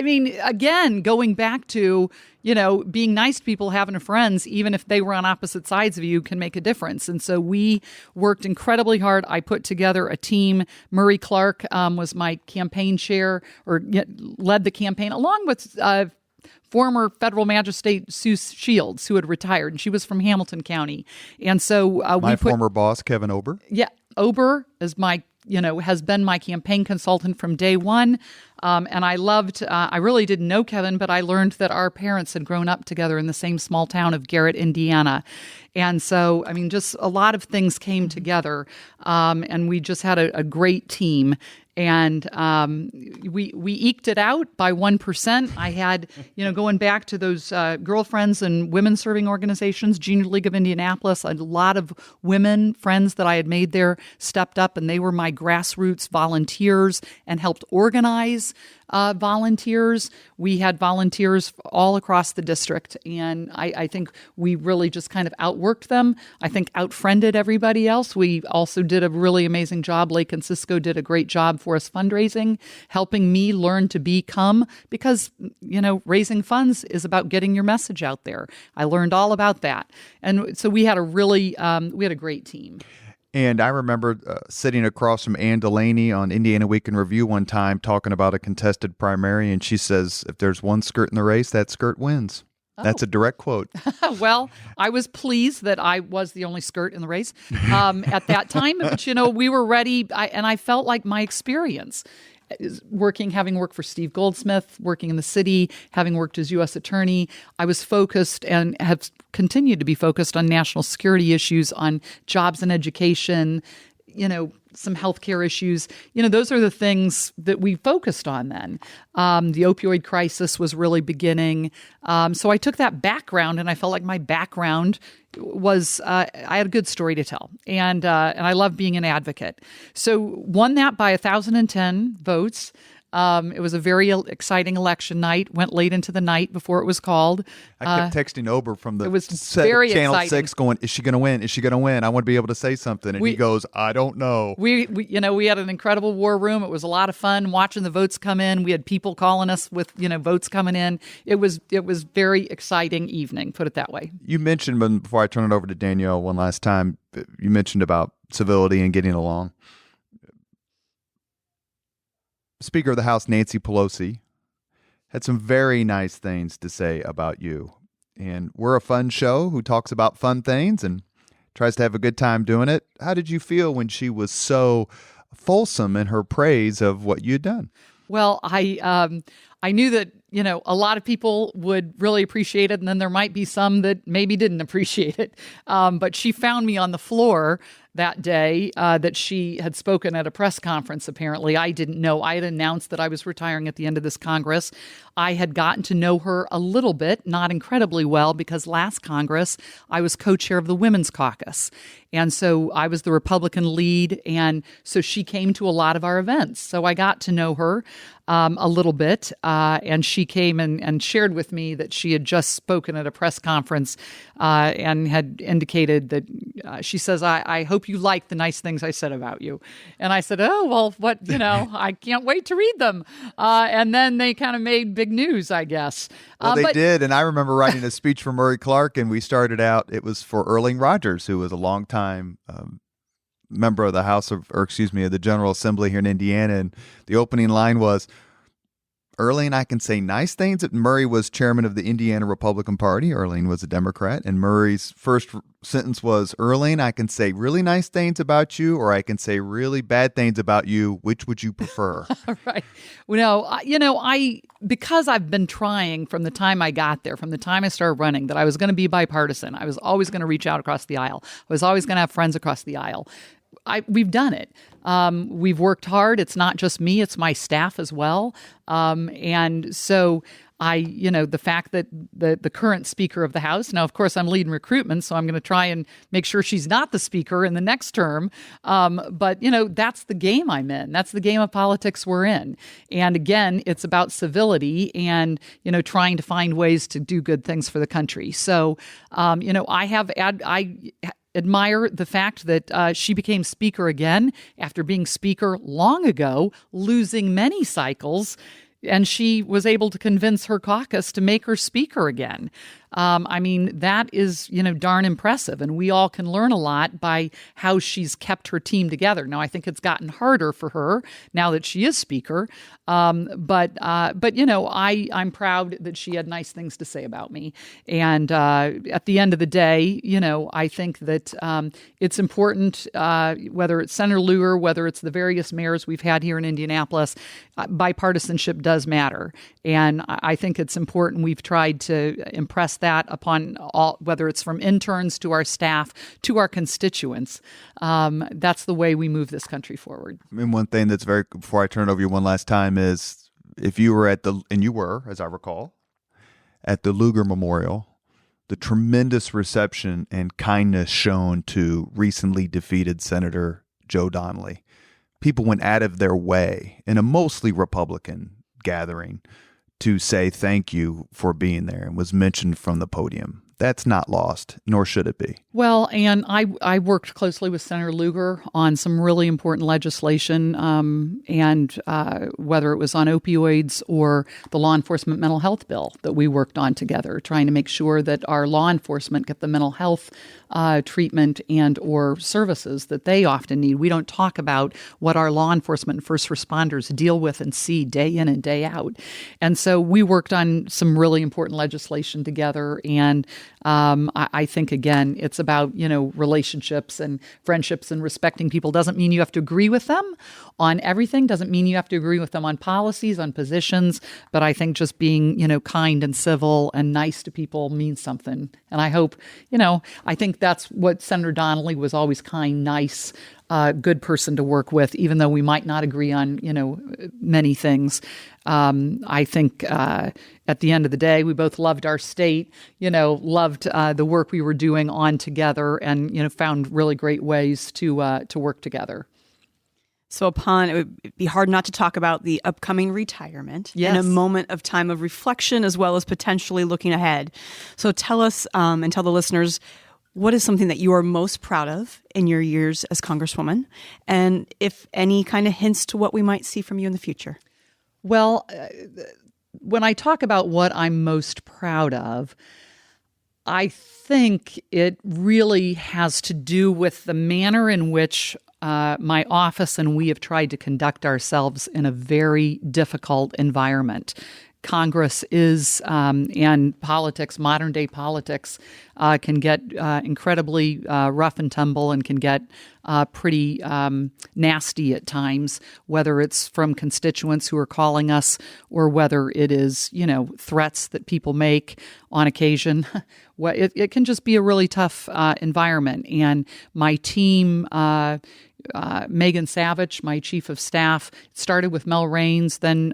mean, again, going back to, being nice to people, having friends, even if they were on opposite sides of you, can make a difference. And so we worked incredibly hard. I put together a team. Murray Clark was my campaign chair, or led the campaign, along with former federal magistrate Sue Shields, who had retired, and she was from Hamilton County. And so
former boss, Kevin Ober.
Yeah, Ober is has been my campaign consultant from day one. And I really didn't know Kevin, but I learned that our parents had grown up together in the same small town of Garrett, Indiana. And so, I mean, just a lot of things came together, and we just had a great team. And we eked it out by 1%. I had, going back to those girlfriends and women serving organizations, Junior League of Indianapolis, a lot of women friends that I had made there stepped up, and they were my grassroots volunteers and helped organize volunteers. We had volunteers all across the district, and I think we really just kind of outworked them. I think outfriended everybody else. We also did a really amazing job. Lake and Cisco did a great job for us fundraising, helping me learn to become, because, raising funds is about getting your message out there. I learned all about that. And so we had a great team.
And I remember sitting across from Ann Delaney on Indiana Week in Review one time talking about a contested primary, and she says, if there's one skirt in the race, that skirt wins. Oh. That's a direct quote.
Well, I was pleased that I was the only skirt in the race at that time. But, we were ready, and I felt like my experience having worked for Steve Goldsmith, working in the city, having worked as U.S. attorney, I was focused and have continued to be focused on national security issues, on jobs and education, some healthcare issues. Those are the things that we focused on then. The opioid crisis was really beginning. So I took that background, and I felt like my background was I had a good story to tell, and I love being an advocate. So won that by 1,010 votes. It was a very exciting election night. Went late into the night before it was called.
I kept texting Ober from the
it was
set
very
of Channel
exciting.
6 going, is she going to win? Is she going to win? I want to be able to say something. And he goes, I don't know.
We had an incredible war room. It was a lot of fun watching the votes come in. We had people calling us with, votes coming in. It was very exciting evening, put it that way.
You mentioned, before I turn it over to Danielle one last time, you mentioned about civility and getting along. Speaker of the House, Nancy Pelosi, had some very nice things to say about you. And we're a fun show who talks about fun things and tries to have a good time doing it. How did you feel when she was so fulsome in her praise of what you'd done?
Well, I knew that, a lot of people would really appreciate it, and then there might be some that maybe didn't appreciate it. But she found me on the floor that day that she had spoken at a press conference, apparently. I didn't know. I had announced that I was retiring at the end of this Congress. I had gotten to know her a little bit, not incredibly well, because last Congress, I was co-chair of the Women's Caucus. And so I was the Republican lead, and so she came to a lot of our events. So I got to know her a little bit, and she came and shared with me that she had just spoken at a press conference and had indicated that she says, I hope you like the nice things I said about you. And I said, oh, well, what, I can't wait to read them. And then they kind of made big news, I guess.
Well, they did. And I remember writing a speech for Murray Clark, and we started out, it was for Erling Rogers, who was a longtime member of the of the General Assembly here in Indiana. And the opening line was, Erling, I can say nice things. Murray was chairman of the Indiana Republican Party. Erling was a Democrat. And Murray's first sentence was, Erling, I can say really nice things about you, or I can say really bad things about you. Which would you prefer?
Right. Well, because I've been trying from the time I got there, from the time I started running, that I was going to be bipartisan. I was always going to reach out across the aisle. I was always going to have friends across the aisle. We've done it. We've worked hard. It's not just me, it's my staff as well. And so the fact that the current Speaker of the House, now, of course, I'm leading recruitment, so I'm going to try and make sure she's not the Speaker in the next term. But that's the game I'm in. That's the game of politics we're in. And again, it's about civility and, trying to find ways to do good things for the country. So, I admire the fact that she became Speaker again after being Speaker long ago, losing many cycles, and she was able to convince her caucus to make her Speaker again. That is, darn impressive. And we all can learn a lot by how she's kept her team together. Now, I think it's gotten harder for her now that she is Speaker. But I'm proud that she had nice things to say about me. And at the end of the day, I think that it's important, whether it's Senator Lugar, whether it's the various mayors we've had here in Indianapolis, bipartisanship does matter. And I think it's important. We've tried to impress that upon all, whether it's from interns to our staff to our constituents. That's the way we move this country forward.
One thing that's before I turn it over to you one last time is, if you were and you were, as I recall, at the Lugar Memorial, the tremendous reception and kindness shown to recently defeated Senator Joe Donnelly. People went out of their way in a mostly Republican gathering to say thank you for being there, and was mentioned from the podium. That's not lost, nor should it be.
Well, and I worked closely with Senator Lugar on some really important legislation, and whether it was on opioids or the law enforcement mental health bill that we worked on together, trying to make sure that our law enforcement get the mental health treatment and or services that they often need. We don't talk about what our law enforcement and first responders deal with and see day in and day out. And so we worked on some really important legislation together, and I think, again, it's about, relationships and friendships, and respecting people. Doesn't mean you have to agree with them on everything. Doesn't mean you have to agree with them on policies, on positions. But I think just being, kind and civil and nice to people means something. And I hope, I think that's what Senator Donnelly was, always kind, nice, good person to work with, even though we might not agree on, many things. I think at the end of the day, we both loved our state, loved the work we were doing on together, and, found really great ways to work together.
So it would be hard not to talk about the upcoming retirement
Yes.
and a moment of time of reflection as well as potentially looking ahead. So tell us and tell the listeners, what is something that you are most proud of in your years as Congresswoman? And if any kind of hints to what we might see from you in the future?
Well, when I talk about what I'm most proud of, I think it really has to do with the manner in which my office and we have tried to conduct ourselves in a very difficult environment. Congress is, and politics, modern day politics, can get incredibly rough and tumble and can get pretty nasty at times, whether it's from constituents who are calling us or whether it is, threats that people make on occasion. It can just be a really tough environment. And my team, Megan Savage, my chief of staff, started with Mel Raines, then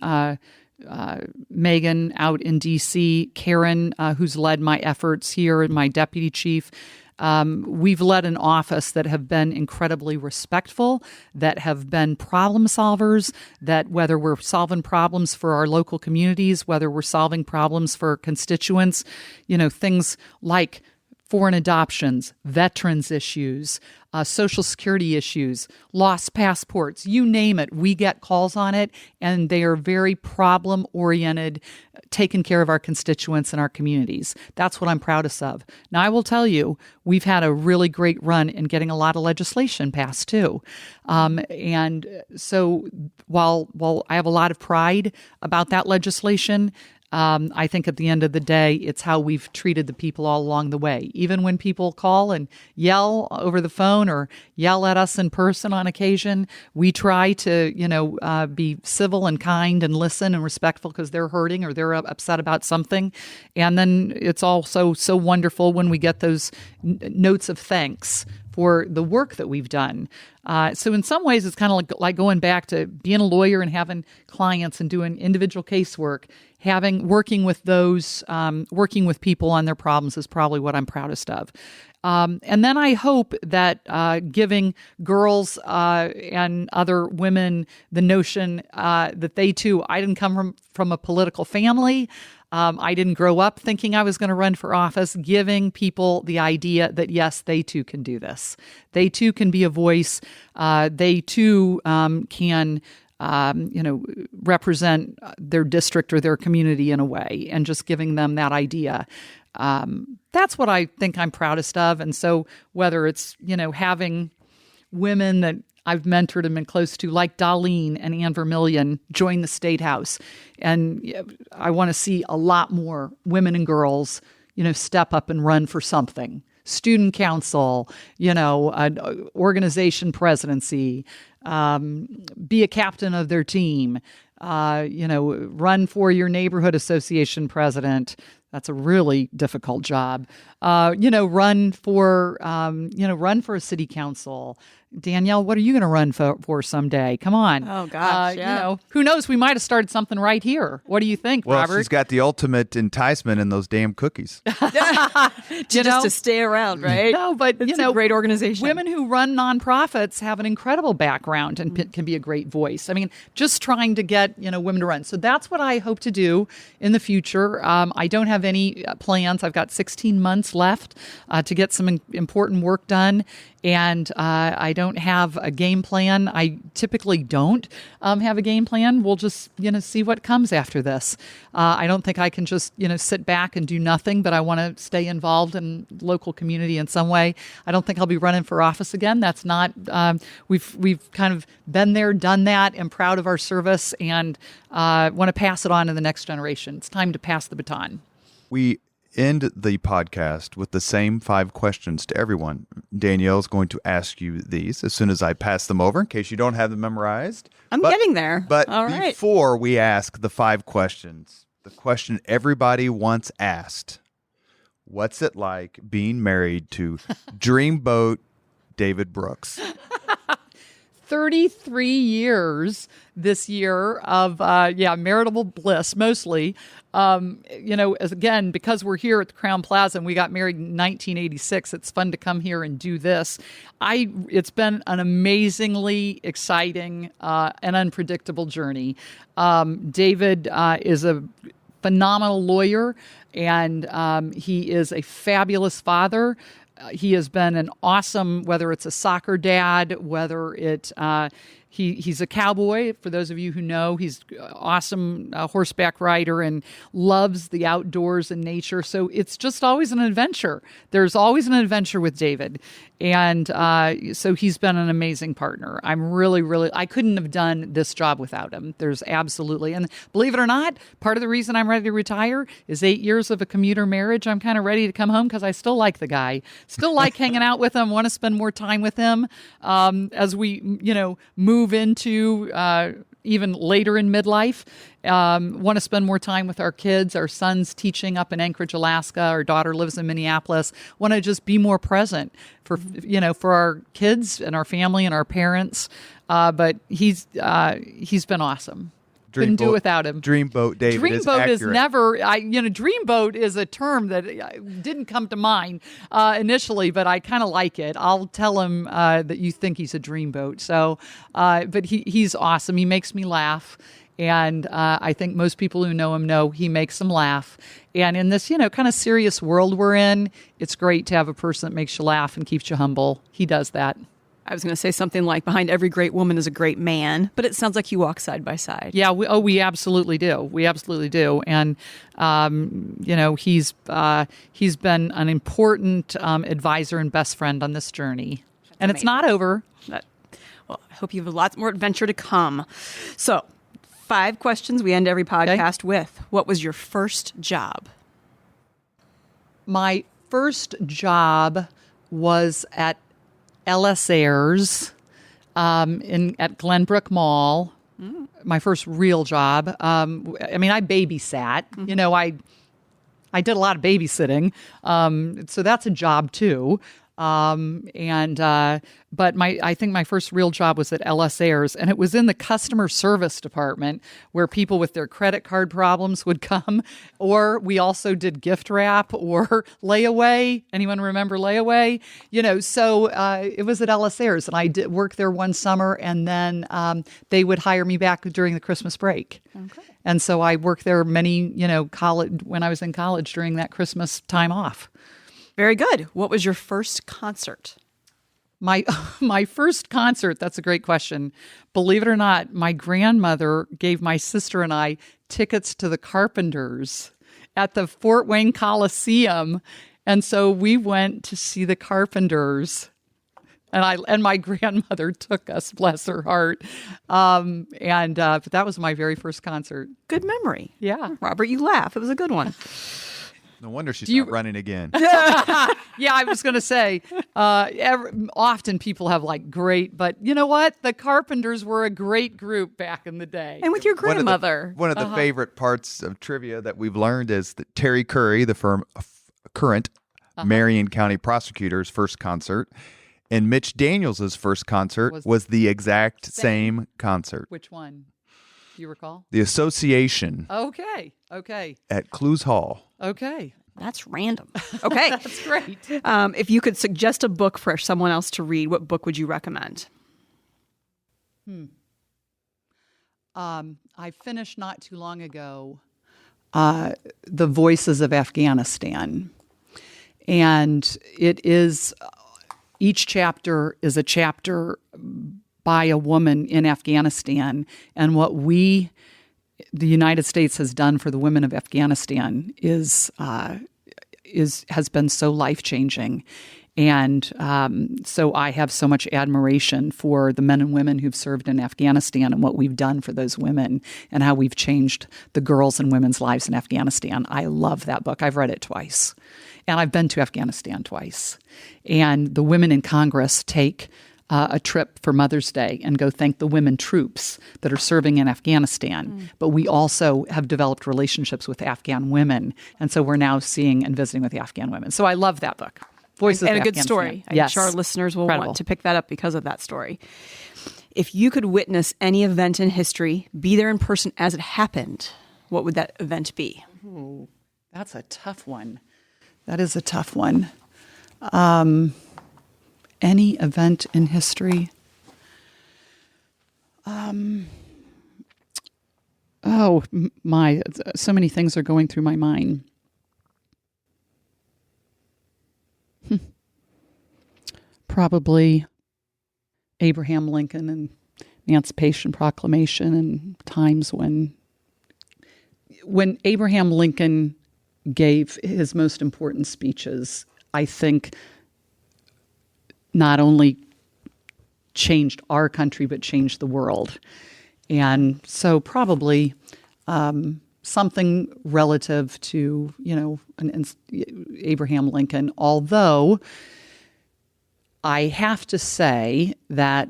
Megan out in D.C., Karen, who's led my efforts here, and my deputy chief. We've led an office that have been incredibly respectful, that have been problem solvers, that whether we're solving problems for our local communities, whether we're solving problems for constituents, things like foreign adoptions, veterans issues, Social Security issues, lost passports, you name it. We get calls on it, and they are very problem-oriented, taking care of our constituents and our communities. That's what I'm proudest of. Now, I will tell you, we've had a really great run in getting a lot of legislation passed, too. And so while I have a lot of pride about that legislation, I think at the end of the day, it's how we've treated the people all along the way. Even when people call and yell over the phone or yell at us in person on occasion, we try to, be civil and kind and listen and respectful because they're hurting or they're upset about something. And then it's also so wonderful when we get those notes of thanks for the work that we've done. So in some ways, it's kind of like going back to being a lawyer and having clients and doing individual casework. Working with people on their problems is probably what I'm proudest of. And then I hope that giving girls and other women the notion that they too, I didn't come from a political family. I didn't grow up thinking I was going to run for office, giving people the idea that, yes, they too can do this. They too can be a voice. They too can represent their district or their community in a way, and just giving them that idea. That's what I think I'm proudest of. And so whether it's, having women that I've mentored and been close to, like Darlene and Ann Vermillion, join the State House. And I want to see a lot more women and girls, step up and run for something. Student council, an organization presidency, be a captain of their team, run for your neighborhood association president. That's a really difficult job. Run for a city council. Danielle, what are you going to run for someday? Come on.
Oh, gosh, yeah.
Who knows? We might have started something right here. What do you think,
Well,
Robert?
she's got the ultimate enticement in those damn cookies.
Just to stay around, right?
No, but
it's a great organization.
Women who run nonprofits have an incredible background and can be a great voice. I mean, just trying to get women to run. So that's what I hope to do in the future. I don't have any plans. I've got 16 months left to get some important work done. And I don't have a game plan. I typically don't have a game plan. We'll just, see what comes after this. I don't think I can just, sit back and do nothing, but I want to stay involved in local community in some way. I don't think I'll be running for office again. That's not, we've kind of been there, done that, and proud of our service, and want to pass it on to the next generation. It's time to pass the baton.
We end the podcast with the same 5 questions to everyone. Danielle's going to ask you these as soon as I pass them over, in case you don't have them memorized.
I'm getting there.
But
all right.
Before we ask the 5 questions, the question everybody wants asked: what's it like being married to Dreamboat David Brooks?
33 years this year of marital bliss, mostly. Again, because we're here at the Crowne Plaza and we got married in 1986, it's fun to come here and do this. It's been an amazingly exciting and unpredictable journey. David is a phenomenal lawyer, and he is a fabulous father. He has been an awesome, whether it's a soccer dad, whether he's a cowboy. For those of you who know, he's an awesome horseback rider and loves the outdoors and nature. So it's just always an adventure. There's always an adventure with David. And so he's been an amazing partner. I'm really, I couldn't have done this job without him. There's absolutely, and believe it or not, part of the reason I'm ready to retire is 8 years of a commuter marriage. I'm kind of ready to come home because I still like the guy, still like hanging out with him, want to spend more time with him as we, move into even later in midlife. Want to spend more time with our kids. Our son's teaching up in Anchorage, Alaska. Our daughter lives in Minneapolis. Want to just be more present for our kids and our family and our parents. But he's been awesome. Couldn't do without him.
Dreamboat David
Dreamboat
is
is never. Dreamboat is a term that didn't come to mind initially, but I kind of like it. I'll tell him that you think he's a dreamboat. So, but he's awesome. He makes me laugh, and I think most people who know him know he makes them laugh. And in this, kind of serious world we're in, it's great to have a person that makes you laugh and keeps you humble. He does that.
I was going to say something like behind every great woman is a great man, but it sounds like you walk side by side.
Yeah, we absolutely do. We absolutely do. And, he's been an important advisor and best friend on this journey. That's and amazing. It's not over.
Well, I hope you have lots more adventure to come. So 5 questions we end every podcast with. What was your first job?
My first job was at Ellis Ayres at Glenbrook Mall. My first real job. I babysat. Mm-hmm. I did a lot of babysitting. So that's a job too. But I think my first real job was at Ellis Ayres, and it was in the customer service department where people with their credit card problems would come, or we also did gift wrap or layaway. Anyone remember layaway? So it was at Ellis Ayres, and I did work there one summer, and then they would hire me back during the Christmas break. Okay. And so I worked there many, college when I was in college during that Christmas time off.
Very good. What was your first concert?
My first concert, that's a great question. Believe it or not, my grandmother gave my sister and I tickets to the Carpenters at the Fort Wayne Coliseum. And so we went to see the Carpenters. And my grandmother took us, bless her heart. But that was my very first concert.
Good memory.
Yeah.
Robert, you laugh. It was a good one.
No wonder she's not running again.
Yeah, I was going to say, often people have great, but you know what? The Carpenters were a great group back in the day.
And with your grandmother.
One of the favorite parts of trivia that we've learned is that Terry Curry, the current Marion County prosecutor's first concert, and Mitch Daniels' first concert was the exact same concert.
Which one? Do you recall?
The Association.
Okay.
At Clues Hall.
Okay.
That's random. Okay.
That's great.
If you could suggest a book for someone else to read, what book would you recommend?
I finished not too long ago The Voices of Afghanistan. And it is, each chapter is a chapter by a woman in Afghanistan, and what the United States has done for the women of Afghanistan has been so life-changing. And so I have so much admiration for the men and women who've served in Afghanistan and what we've done for those women and how we've changed the girls' and women's lives in Afghanistan. I love that book. I've read it twice. And I've been to Afghanistan twice. And the women in Congress take a trip for Mother's Day and go thank the women troops that are serving in Afghanistan. But we also have developed relationships with Afghan women. And so we're now seeing and visiting with the Afghan women. So I love that book. Voices
and
of
a good
Afghanistan.
story. I'm
Yes.
sure our listeners will
Incredible.
want to pick that up because of that story. If you could witness any event in history, be there in person as it happened, what would that event be?
Ooh, that's a tough one. That is a tough one. Any event in history? So many things are going through my mind. Probably Abraham Lincoln and Emancipation Proclamation, and times when Abraham Lincoln gave his most important speeches, I think not only changed our country, but changed the world. And so probably something relative to, Abraham Lincoln, although I have to say that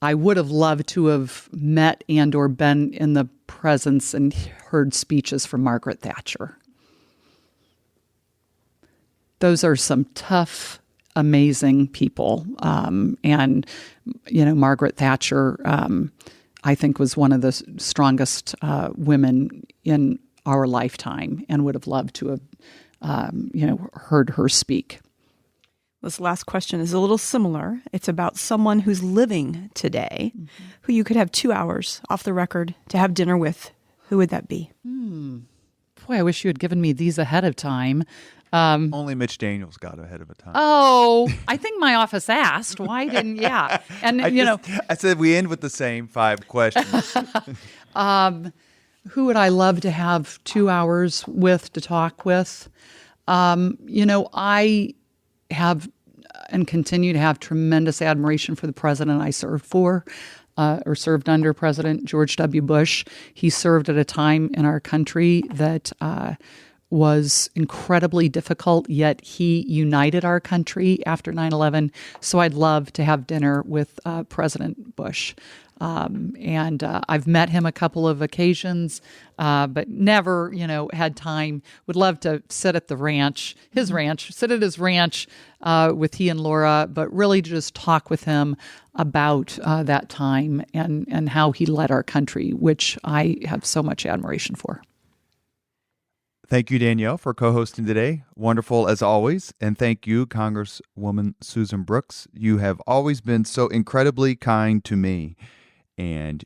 I would have loved to have met and or been in the presence and heard speeches from Margaret Thatcher. Those are some tough, amazing people. And Margaret Thatcher, I think, was one of the strongest women in our lifetime, and would have loved to have, heard her speak.
This last question is a little similar. It's about someone who's living today, who you could have 2 hours off the record to have dinner with. Who would that be?
Boy, I wish you had given me these ahead of time.
Only Mitch Daniels got ahead of a time.
Oh, I think my office asked. Why didn't? Yeah, and
I said we end with the same 5 questions.
who would I love to have 2 hours with to talk with? I have and continue to have tremendous admiration for the president I served for, or served under President George W. Bush. He served at a time in our country that was incredibly difficult, yet he united our country after 9/11. So I'd love to have dinner with President Bush. And I've met him a couple of occasions, but never, had time. Would love to sit at the ranch, sit at his ranch with he and Laura, but really just talk with him about that time and how he led our country, which I have so much admiration for.
Thank you, Danielle, for co-hosting today. Wonderful as always. And thank you, Congresswoman Susan Brooks. You have always been so incredibly kind to me. And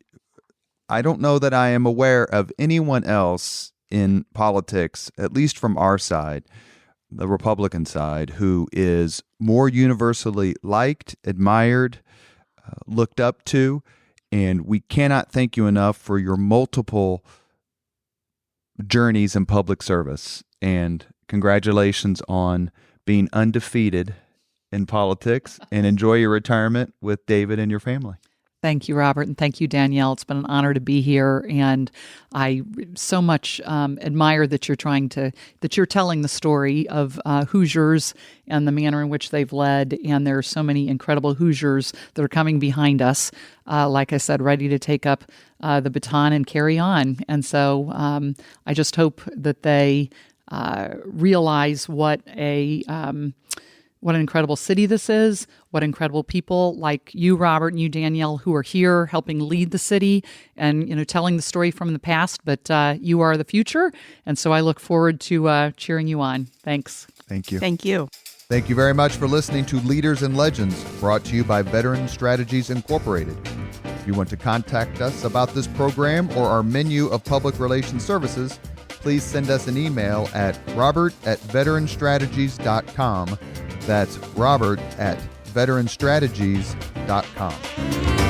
I don't know that I am aware of anyone else in politics, at least from our side, the Republican side, who is more universally liked, admired, looked up to. And we cannot thank you enough for your multiple journeys in public service. And congratulations on being undefeated in politics, and enjoy your retirement with David and your family.
Thank you, Robert, and thank you, Danielle. It's been an honor to be here, and I so much admire that you're telling the story of Hoosiers and the manner in which they've led. And there are so many incredible Hoosiers that are coming behind us, like I said, ready to take up the baton and carry on. And so I just hope that they realize what an incredible city this is, what incredible people like you, Robert, and you, Danielle, who are here helping lead the city and, telling the story from the past, but you are the future. And so I look forward to cheering you on. Thanks.
Thank you.
Thank you.
Thank you very much for listening to Leaders and Legends, brought to you by Veteran Strategies Incorporated. If you want to contact us about this program or our menu of public relations services, please send us an email at robert@veteranstrategies.com. That's robert@veteranstrategies.com.